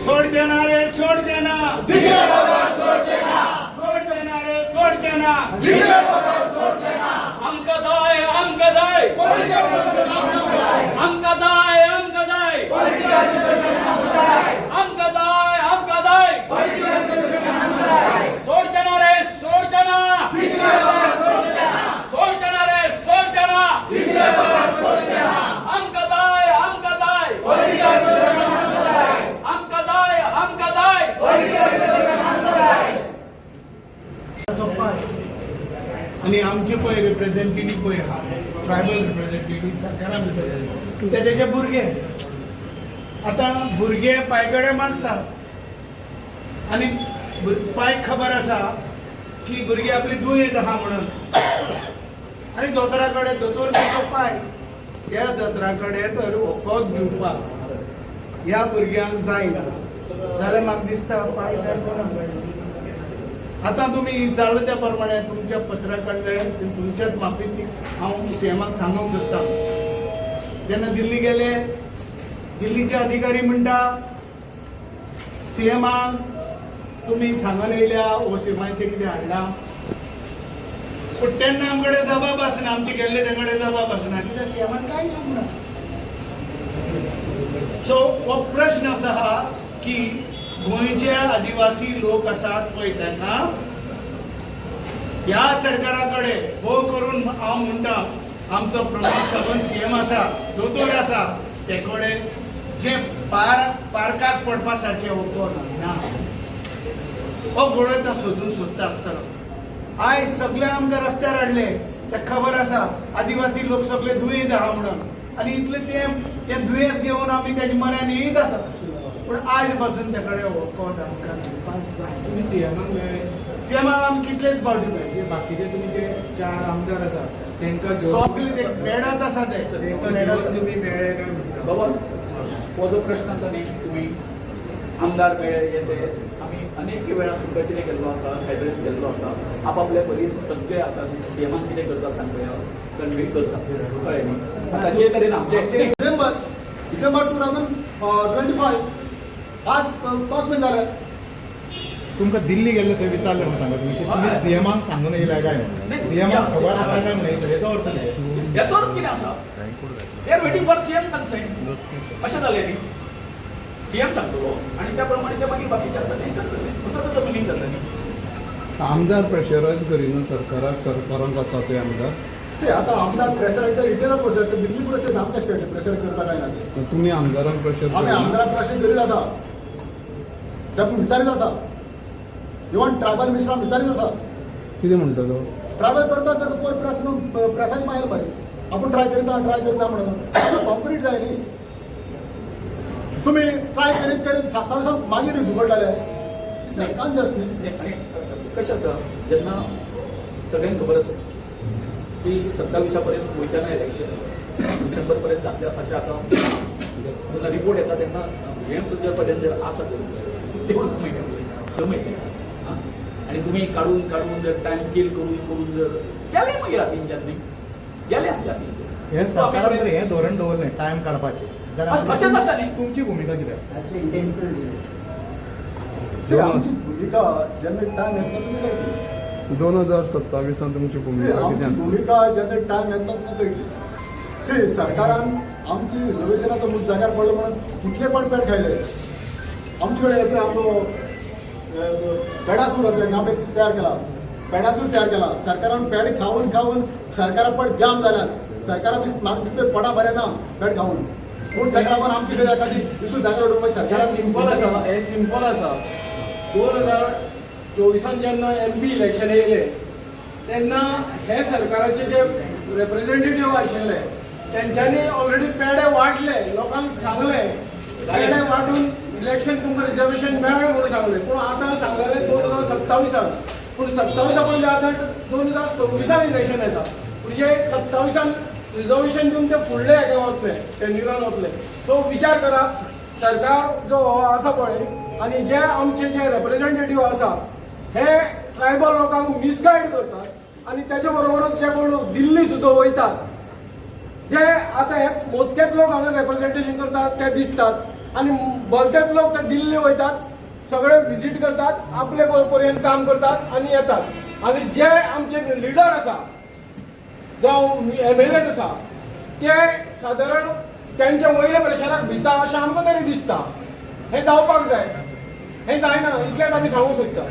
सोडचेना रे सोडचेना जिगे बाबा सोडचेना सोडचेना रे सोडचेना जिगे बाबा सोडचेना अंकदाय अंकदाय अंकदाय अंकदाय अंकदाय अंकदाय सोडचेना रे सोडचेना सोडचेना रे सोडचेना अंकदाय अंकदाय अंकदाय अंकदाय आणि आमचे पळय रिप्रेझेंटेटिव्ह पळय हा ट्रायबल रिप्रेझेंटेटिव्ह सरकारान तेजे भुरगे आता भुरगे पायगडे मारतात आणि पायक खबर आसा की भुरगे आपली दुयेंत आहा म्हणून आणि दोतोराकडे दोतोर घेतो पाय त्या दोतोराकडे तर वखद घेवपाक ह्या भुरग्यांक जायना जाल्यार म्हाका दिसता पाय सारको ना आता तुम्ही चालू त्या प्रमाणे तुमच्या पत्राकडले तुमच्याच माफीत हांव सीएमाक सांगूंक सोदता जेन्ना दिल्ली गेले दिल्लीचे अधिकारी म्हणटा सीएमाक तुम्ही सांगून येयल्या ओ सीएमाचे कितें हाडला पूण तेन्ना आमकडे जबाब आसना आमचे गेल्ले तेंकडे जबाब आसना कित्याक सीएमान कांय ना सो हो प्रश्न असो आहा की गोंयचे आदिवासी लोक आसात पळय त्यांना ह्या सरकाराकडे हो करून हांव म्हणटा आमचो प्रमोद सावंत सीएम आसा दोतोर आसा ते कडेन जे पार्काक पडपा सारखे वखद ना हो गोळयता सोदून सोदता आसतलो आयज सगळे आमकां रस्त्यार हाडले ताका खबर आसा आदिवासी लोक सगळे दुयेंत आहा म्हणून आनी इतले ते दुयेंस घेवन आमी तेजे म्हऱ्यान येयत आसा पण आज पासून त्याकडे वखद आमकां दिवपाक जाय तुम्ही सीएमाक मेळ्ळे सीएमाक आमी कितलेच फावटी मेळ्ळे बाकीचे तुम्ही जे 4 आमदार आसा तांकां सगळे ते मेळत आसा ते तुम्ही मेळ्ळे काय म्हणटा बाबा हो जो प्रश्न आसा न्ही तुम्ही आमदार मेळ्ळे येते आमी अनेक वेळा तुमकां कितें केल्लो आसा एड्रेस केल्लो आसा आपापल्या परीन सगळे आसा सीएमान कितें करता सांगूया कन्वे करता कळ्ळें न्ही ताचे तरेन आमचे डिसेंबर 2025 आज 5 महिने झाले तुमकां दिल्ली गेल्ले थंय विचारलें म्हणून सांगा तुम्ही की तुम्ही सीएमाक सांगून येयला काय सीएमाक खबर आसा काय म्हणून हेचो अर्थ कितें याचो अर्थ कितें आसा they are waiting for CM consent अशें जालें न्ही सीएम सांगतलो आनी त्या प्रमाणे ते मागीर बाकीचे आसा ते करतले असो तो मिनींग जाता न्ही आमदार प्रेशरायज करिना सरकाराक आसा ते आमदार आता आमदार प्रेशर एकदा रिटर्न प्रेशर दिल्ली प्रेशर आमकां स्टेट प्रेशर करता काय ना तुम्ही आमदारांक प्रेशर आम्ही आमदाराक प्रेशर करीत आसा ते पूण विचारीत आसा इवन ट्रायबल मिनिस्टराक विचारीत आसा कितें म्हणटा तो ट्रायबल करता तर पयर प्रेसाची मागीर बरें आपूण ट्राय करता म्हणून कॉन्क्रीट जाय न्ही तुम्ही ट्राय करीत 7 वर्सां मागीर उगडटाले सरकार जस्ट न्ही कशें आसा जेन्ना सगळ्यांक खबर आसा की 27 पर्यंत वयताना इलेक्शन डिसेंबर पर्यंत जातले अशें आतां जेन्ना रिपोर्ट येता तेन्ना हे तुजे पर्यंत जर आसा ते 6 म्हयने आनी तुमी काडून जर टायम किल करून जर गेले मागीर हातींच्यान न्ही गेले आमच्या हातीन हे सरकारान जर हें धोरण दवरलें टायम काडपाचें अशेंच आसा न्ही तुमची भुमिका कितें आसता आमची भुमिका जेन्ना टायम येता तुमी कळटली 2027 तुमची भूमिका कितें आमची आसा भूमिका जेन्ना टायम येता तेन्ना कळटली सरकारान आमची रिजर्वेशनाचो जाग्यार पडलो म्हणून कितले पण पेड खायले आमचे कडेन येते आपलो पेडासूर नामे तयार केला पेडासूर तयार केला सरकारान पेड खावन सरकारा पड जाम जाल्यात सरकारा म्हाका दिसता पडा बरें ना पेड खावन पूण ताका लागून आमचे कडेन एखादी दुसरी जाग्यार उडोवपाक सरकार सिंपल आसा 2024 जेन्ना MP इलेक्शन येयले तेन्ना हे सरकाराचे जे रिप्रेझेंटेटिव्ह आशिल्ले तेंच्यांनी ऑलरेडी पेडे वाटले लोकांक सांगले पेडे वाटून इलेक्शन तुमकां रिजर्वेशन मेळ्ळें म्हणून सांगले पूण आतां सांगलेले 2027 पूण 27 पयलीं आतां 2026 इलेक्शन येता म्हणजे 27 रिजर्वेशन दिवन ते फुडले हेका वतले टेन्युरान वतले सो विचार करा सरकार जो आसा पळय आनी जे आमचे जे रिप्रेझेंटेटिव्ह आसा हे ट्रायबल लोकांक मिसगायड करतात आणि त्याच्या बरोबरच जे कोण दिल्ली सुद्धा वयतात जे आता हे मोजकेच लोक हांगा रिप्रेझेंटेशन करतात ते दिसतात आणि भलतेच लोक ते दिल्ली वयतात, सगळे विजीट करतात, आपले पर्यंत काम करतात आणि येतात. आणि जे आमचे लिडर आसा जावं MLA आसा ते सादारण त्यांच्या वयल्या प्रेशराक भिता अशें आमकां तरी दिसता. हें जावपाक जाय, हें जायना इतलेंच आमी सांगूंक सोदता.